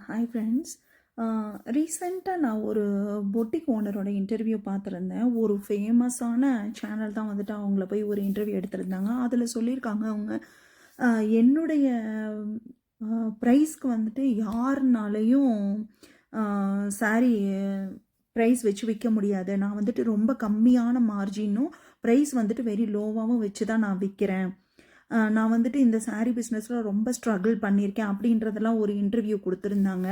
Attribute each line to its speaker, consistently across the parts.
Speaker 1: Hi friends. ரீசெண்டாக நான் ஒரு பொட்டிக் ஓனரோட இன்டர்வியூ பார்த்துருந்தேன். ஒரு ஃபேமஸான சேனல் தான் வந்துட்டு அவங்கள போய் ஒரு இன்டர்வியூ எடுத்திருந்தாங்க. அதில் சொல்லியிருக்காங்க அவங்க, என்னுடைய ப்ரைஸ்க்கு வந்துட்டு யாருனாலையும் சாரீ ப்ரைஸ் வச்சு விற்க முடியாது. நான் வந்துட்டு ரொம்ப கம்மியான மார்ஜினும் ப்ரைஸ் வந்துட்டு வெரி லோவாகவும் வச்சு தான் நான் விற்கிறேன். நான் வந்துட்டு இந்த சாரீ பிஸ்னஸில் ரொம்ப ஸ்ட்ரகிள் பண்ணியிருக்கேன் அப்படின்றதெல்லாம் ஒரு இன்டர்வியூ கொடுத்துருந்தாங்க.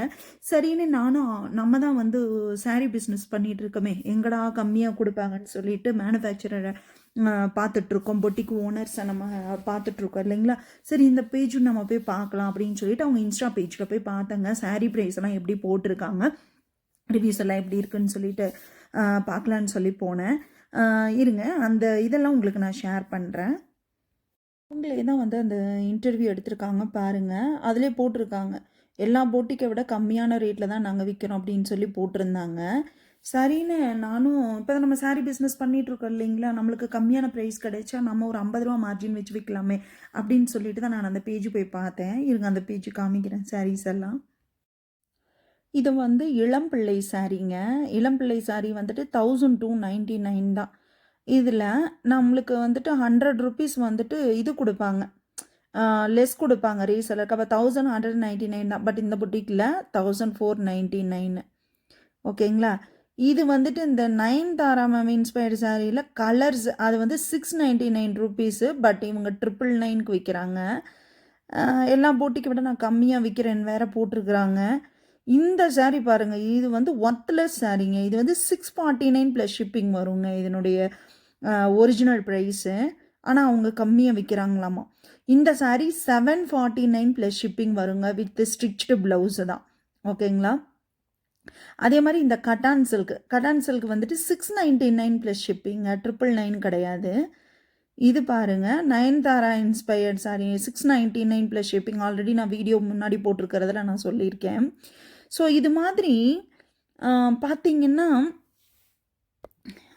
Speaker 1: சரின்னு நானும் நம்ம தான் வந்து சாரீ பிஸ்னஸ் பண்ணிகிட்ருக்கோமே, எங்கடா கம்மியாக கொடுப்பாங்கன்னு சொல்லிட்டு மேனுஃபேக்சரரை பார்த்துட்ருக்கோம், பொட்டிக் ஓனர்ஸை நம்ம பார்த்துட்ருக்கோம் இல்லைங்களா. சரி, இந்த பேஜும் நம்ம போய் பார்க்கலாம் அப்படின்னு சொல்லிட்டு அவங்க இன்ஸ்டா பேஜில் போய் பார்த்தங்க. சாரீ ப்ரைஸ் எல்லாம் எப்படி போட்டிருக்காங்க, ரிவ்யூஸ் எல்லாம் எப்படி இருக்குன்னு சொல்லிட்டு பார்க்கலான்னு சொல்லி போனேன். இருங்க, அந்த இதெல்லாம் உங்களுக்கு நான் ஷேர் பண்ணுறேன். அவங்களே தான் வந்து அந்த இன்டர்வியூ எடுத்திருக்காங்க பாருங்கள். அதிலே போட்டிருக்காங்க, எல்லா போட்டிக்கை விட கம்மியான ரேட்டில் தான் நாங்கள் விற்கிறோம் அப்படின்னு சொல்லி போட்டிருந்தாங்க. சரின்னு நானும் இப்போ தான் நம்ம சாரீ பிஸ்னஸ் பண்ணிகிட்ருக்கோம் இல்லைங்களா, நம்மளுக்கு கம்மியான ப்ரைஸ் கிடைச்சா நம்ம ஒரு 50 ரூபா மார்ஜின் வச்சு விற்கலாமே அப்படின்னு சொல்லிட்டு தான் நான் அந்த பேஜ் போய் பார்த்தேன். இருங்க, அந்த பேஜ் காமிக்கிறேன். சாரீஸ் எல்லாம் இது வந்து இளம்பிள்ளை சாரீங்க. இளம்பிள்ளை சாரீ வந்துட்டு 1299 தான். இதில் நம்மளுக்கு வந்துட்டு 100 ருபீஸ் வந்துட்டு இது கொடுப்பாங்க, லெஸ் கொடுப்பாங்க ரீசெலருக்கு. அப்போ 1199 தான். பட் இந்த புட்டிக்கில் 1499. ஓகேங்களா. இது வந்துட்டு இந்த நயன்தாரா மேம் இன்ஸ்பயர்டு சாரியில் கலர்ஸ் அது வந்து 699 ருபீஸு. பட் இவங்க 999க்கு விற்கிறாங்க. எல்லா போட்டிக்கு விட நான் கம்மியாக விற்கிறேன்னு வேற போட்டிருக்கிறாங்க. இந்த சாரீ பாருங்கள், இது வந்து ஒர்த்லெஸ் சாரீங்க. இது வந்து 649 ப்ளஸ் ஷிப்பிங் வருங்க இதனுடைய ஒரிஜினல் ப்ரைஸு. ஆனால் அவங்க கம்மியாக விற்கிறாங்களாமா. இந்த சாரீ 749 ப்ளஸ் ஷிப்பிங் வருங்க, வித் ஸ்டிச்டு ப்ளவுஸு தான். ஓகேங்களா. அதே மாதிரி இந்த கட்டான் சில்க் வந்துட்டு 699 ப்ளஸ் ஷிப்பிங்க, 999 கிடையாது. இது பாருங்கள், Nayanthara inspired sari 699 plus shipping. Already நான் வீடியோ முன்னாடி போட்டிருக்கிறதுல நான் சொல்லியிருக்கேன். ஸோ இது மாதிரி பார்த்திங்கன்னா,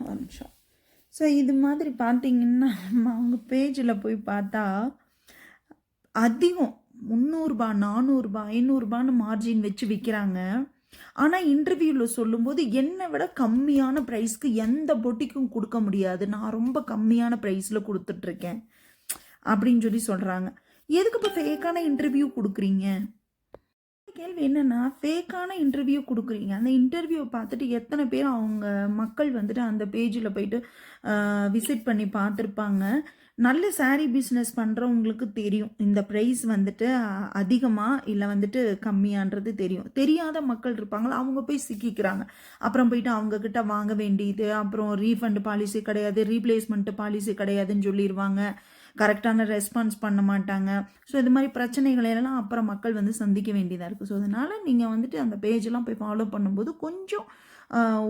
Speaker 1: ஒரு நிமிஷம். ஸோ இது மாதிரி பார்த்திங்கன்னா அவங்க பேஜில் போய் பார்த்தா அதிகம் 300 400 500 மார்ஜின் வச்சு விற்கிறாங்க. ஆனால் இன்டர்வியூவில் சொல்லும்போது என்னை விட கம்மியான ப்ரைஸ்க்கு எந்த பொட்டிக்கும் கொடுக்க முடியாது, நான் ரொம்ப கம்மியான ப்ரைஸில் கொடுத்துட்ருக்கேன் அப்படின்னு சொல்லி சொல்கிறாங்க. எதுக்கு இப்போ ஃபேக்கான இன்டர்வியூ கொடுக்குறீங்க? கேள்வி என்னென்னா, ஃபேக்கான இன்டர்வியூ கொடுக்குறீங்க, அந்த இன்டர்வியூவை பார்த்துட்டு எத்தனை பேர் அவங்க மக்கள் வந்துட்டு அந்த பேஜில் போயிட்டு விசிட் பண்ணி பார்த்துருப்பாங்க. நல்ல சாரீ பிஸ்னஸ் பண்ணுறவங்களுக்கு தெரியும் இந்த ப்ரைஸ் வந்துட்டு அதிகமாக இல்லை வந்துட்டு கம்மியான்றது தெரியும். தெரியாத மக்கள் இருப்பாங்களா, அவங்க போய் சிக்கிக்கிறாங்க. அப்புறம் போயிட்டு அவங்கக்கிட்ட வாங்க வேண்டியது, அப்புறம் ரீஃபண்ட் பாலிசி கிடையாது, ரீப்ளேஸ்மெண்ட் பாலிசி கிடையாதுன்னு சொல்லிடுவாங்க, கரெக்டான ரெஸ்பான்ஸ் பண்ண மாட்டாங்க. ஸோ இது மாதிரி பிரச்சனைகளெல்லாம் அப்புறம் மக்கள் வந்து சந்திக்க வேண்டியதாக இருக்குது. ஸோ அதனால் நீங்கள் வந்துட்டு அந்த பேஜெல்லாம் போய் ஃபாலோ பண்ணும்போது கொஞ்சம்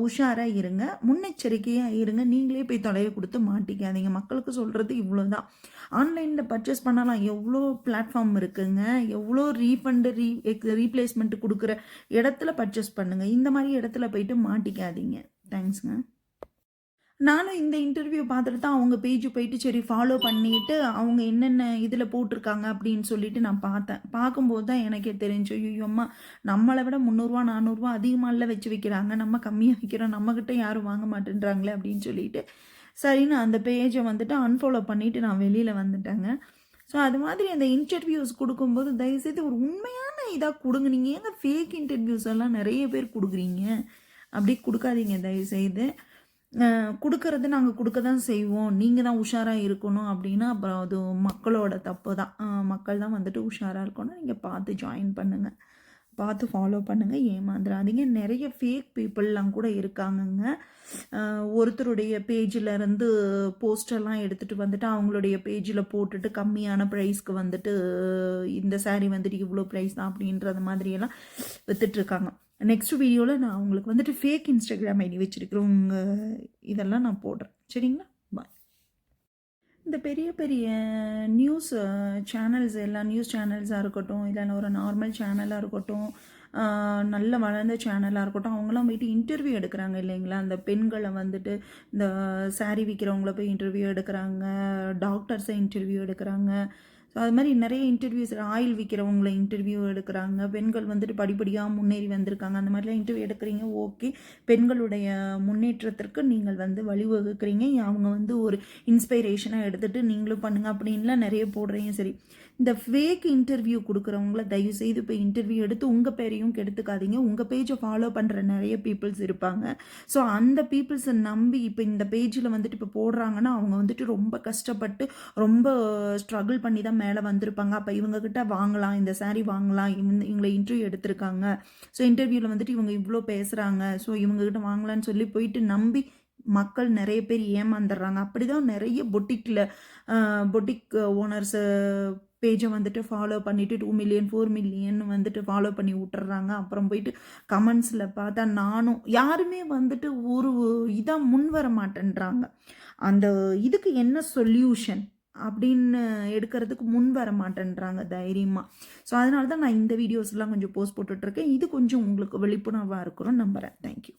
Speaker 1: உஷாராக இருங்க, முன்னெச்சரிக்கையாக இருங்க. நீங்களே போய் தொலைவை கொடுத்து மாட்டிக்காதீங்க. மக்களுக்கு சொல்கிறது இவ்வளோ தான். ஆன்லைனில் பர்ச்சேஸ் பண்ணலாம், எவ்வளோ பிளாட்ஃபார்ம் இருக்குங்க, எவ்வளோ ரீஃபண்டு ரீப்ளேஸ்மெண்ட் கொடுக்குற இடத்துல பர்ச்சேஸ் பண்ணுங்கள். இந்த மாதிரி இடத்துல போயிட்டு மாட்டிக்காதீங்க. தேங்க்ஸுங்க. நானும் இந்த இன்டர்வியூ பார்த்துட்டு தான் அவங்க பேஜ் போயிட்டு சரி ஃபாலோ பண்ணிவிட்டு அவங்க என்னென்ன இதில் போட்டிருக்காங்க அப்படின்னு சொல்லிட்டு நான் பார்த்தேன். பார்க்கும்போது தான் எனக்கே தெரிஞ்சு, ஐயோம்மா, நம்மளை விட 300 400 அதிகமாக வச்சு விற்கிறாங்க, நம்ம கம்மியாக விற்கிறோம், நம்மக்கிட்ட யாரும் வாங்க மாட்டேன்றாங்களே அப்படின்னு சொல்லிட்டு சரின்னு அந்த பேஜை வந்துட்டு அன்ஃபாலோ பண்ணிவிட்டு நான் வெளியில் வந்துட்டேங்க. ஸோ அது மாதிரி அந்த இன்டர்வியூஸ் கொடுக்கும்போது தயவுசெய்து ஒரு உண்மையான இதாக கொடுங்க. நீங்கள் ஏங்க ஃபேக் இன்டர்வியூஸ் எல்லாம் நிறைய பேர் கொடுக்குறீங்க? அப்படி கொடுக்காதீங்க தயவுசெய்து. கொடுக்கறது நாங்கள் கொடுக்க தான் செய்வோம், நீங்கள் தான் உஷாராக இருக்கணும் அப்படின்னா அப்புறம் அது மக்களோட தப்பு தான். மக்கள் தான் வந்துட்டு உஷாராக இருக்கணும். நீங்கள் பார்த்து ஜாயின் பண்ணுங்கள், பார்த்து ஃபாலோ பண்ணுங்கள், ஏமாந்துடாதீங்க. நிறைய ஃபேக் பீப்புளெலாம் கூட இருக்காங்கங்க. ஒருத்தருடைய பேஜில் இருந்து போஸ்டர்லாம் எடுத்துகிட்டு வந்துட்டு அவங்களுடைய பேஜில் போட்டுட்டு கம்மியான ப்ரைஸ்க்கு வந்துட்டு இந்த சாரீ வந்துட்டு இவ்வளோ ப்ரைஸ் தான் அப்படின்றது மாதிரியெல்லாம் விற்றுட்ருக்காங்க. நெக்ஸ்ட் வீடியோவில் நான் உங்களுக்கு வந்துட்டு ஃபேக் இன்ஸ்டாகிராம் ஐடி வச்சுருக்கிறேன், இதெல்லாம் நான் போடுறேன். சரிங்களா, பாய். இந்த பெரிய பெரிய நியூஸ் சேனல்ஸ், எல்லா நியூஸ் சேனல்ஸாக இருக்கட்டும், இல்லைன்னா ஒரு நார்மல் சேனலாக இருக்கட்டும், நல்ல வளர்ந்த சேனலாக இருக்கட்டும், அவங்களாம் போயிட்டு இன்டர்வியூ எடுக்கிறாங்க இல்லைங்களா. அந்த பெண்களை வந்துட்டு இந்த சாரீ விற்கிறவங்கள போய் இன்டர்வியூ எடுக்கிறாங்க, டாக்டர்ஸை இன்டர்வியூ எடுக்கிறாங்க. ஸோ அது மாதிரி நிறைய இன்டர்வியூஸ் ஆயில் விற்கிறவங்கள இன்டர்வியூ எடுக்கிறாங்க. பெண்கள் வந்துட்டு படிப்படியாக முன்னேறி வந்திருக்காங்க. அந்த மாதிரிலாம் இன்டர்வியூ எடுக்கிறீங்க. ஓகே, பெண்களுடைய முன்னேற்றத்திற்கு நீங்கள் வந்து வழிவகுக்கிறீங்க. அவங்க வந்து ஒரு இன்ஸ்பைரேஷனாக எடுத்துகிட்டு நீங்களும் பண்ணுங்க அப்படின்லாம் நிறைய போடுறீங்க. சரி, இந்த ஃபேக் இன்டர்வியூ கொடுக்குறவங்கள தயவுசெய்து இப்போ இன்டர்வியூ எடுத்து உங்கள் பேரையும் கெடுத்துக்காதீங்க. உங்கள் பேஜை ஃபாலோ பண்ணுற நிறைய பீப்புள்ஸ் இருப்பாங்க. ஸோ அந்த பீப்புள்ஸை நம்பி இப்போ இந்த பேஜில் வந்துட்டு இப்போ போடுறாங்கன்னா அவங்க வந்துட்டு ரொம்ப கஷ்டப்பட்டு ரொம்ப ஸ்ட்ரகிள் பண்ணி தான் மேலே வந்திருப்பாங்க. அப்போ இவங்கக்கிட்ட வாங்கலாம், இந்த சாரீ வாங்கலாம், இவங்களை இன்டர்வியூ எடுத்திருக்காங்க, ஸோ இன்டர்வியூவில் வந்துட்டு இவங்க இவ்வளோ பேசுகிறாங்க, ஸோ இவங்ககிட்ட வாங்கலான்னு சொல்லி போயிட்டு நம்பி மக்கள் நிறைய பேர் ஏமாந்துடுறாங்க. அப்படி தான் நிறைய பொட்டிக் ஓனர்ஸு பேஜை வந்துட்டு ஃபாலோ பண்ணிவிட்டு 2 மில்லியன் 4 மில்லியன் வந்துட்டு ஃபாலோ பண்ணி விட்டுறாங்க. அப்புறம் போயிட்டு கமெண்ட்ஸில் பார்த்தா நானும் யாருமே வந்துட்டு ஒரு இதாக முன் வர மாட்டேன்றாங்க. அந்த இதுக்கு என்ன சொல்யூஷன் அப்படின்னு எடுக்கிறதுக்கு முன் வர மாட்டேன்றாங்க தைரியமாக. ஸோ அதனால தான் நான் இந்த வீடியோஸ்லாம் கொஞ்சம் போஸ்ட் போட்டுட்ருக்கேன். இது கொஞ்சம் உங்களுக்கு விழிப்புணர்வாக இருக்கணும்னு நம்புகிறேன். தேங்க்யூ.